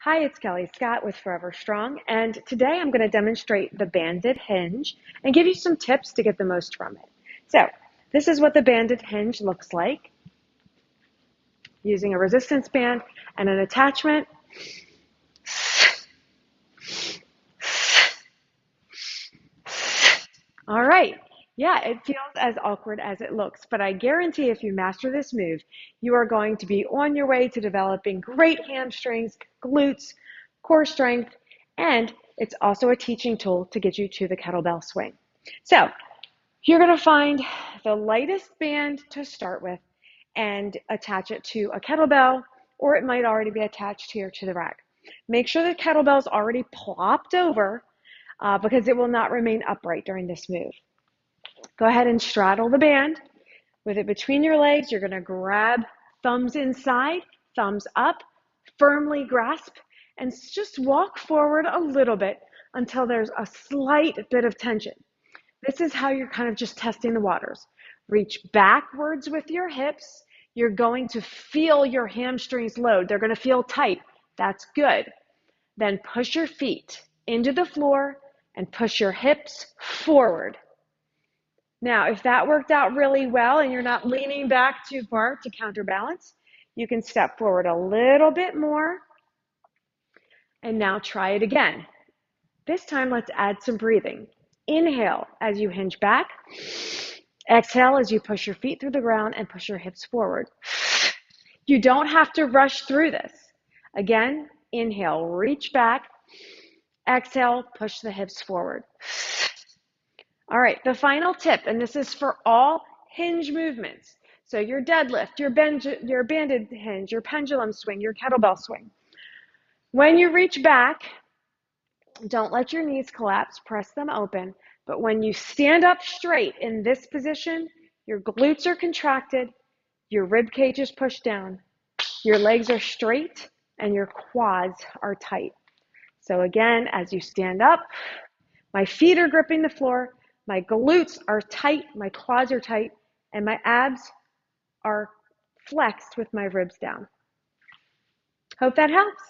Hi, it's Kelly Scott with ForeverStrong, and today I'm going to demonstrate the banded hinge and give you some tips to get the most from it. So, this is what the banded hinge looks like, using a resistance band and an attachment. All right. Yeah, it feels as awkward as it looks, but I guarantee if you master this move, you are going to be on your way to developing great hamstrings, glutes, core strength, and it's also a teaching tool to get you to the kettlebell swing. So you're going to find the lightest band to start with and attach it to a kettlebell, or it might already be attached here to the rack. Make sure the kettlebell's already plopped over because it will not remain upright during this move. Go ahead and straddle the band. With it between your legs, you're going to grab thumbs inside, thumbs up, firmly grasp, and just walk forward a little bit until there's a slight bit of tension. This is how you're kind of just testing the waters. Reach backwards with your hips. You're going to feel your hamstrings load. They're going to feel tight. That's good. Then push your feet into the floor and push your hips forward. Now, if that worked out really well and you're not leaning back too far to counterbalance, you can step forward a little bit more. And now try it again. This time, let's add some breathing. Inhale as you hinge back. Exhale as you push your feet through the ground and push your hips forward. You don't have to rush through this. Again, inhale, reach back. Exhale, push the hips forward. All right, the final tip, and this is for all hinge movements. So your deadlift, your banded hinge, your pendulum swing, your kettlebell swing. When you reach back, don't let your knees collapse, press them open. But when you stand up straight in this position, your glutes are contracted, your rib cage is pushed down, your legs are straight, and your quads are tight. So again, as you stand up, my feet are gripping the floor, my glutes are tight, my quads are tight, and my abs are flexed with my ribs down. Hope that helps.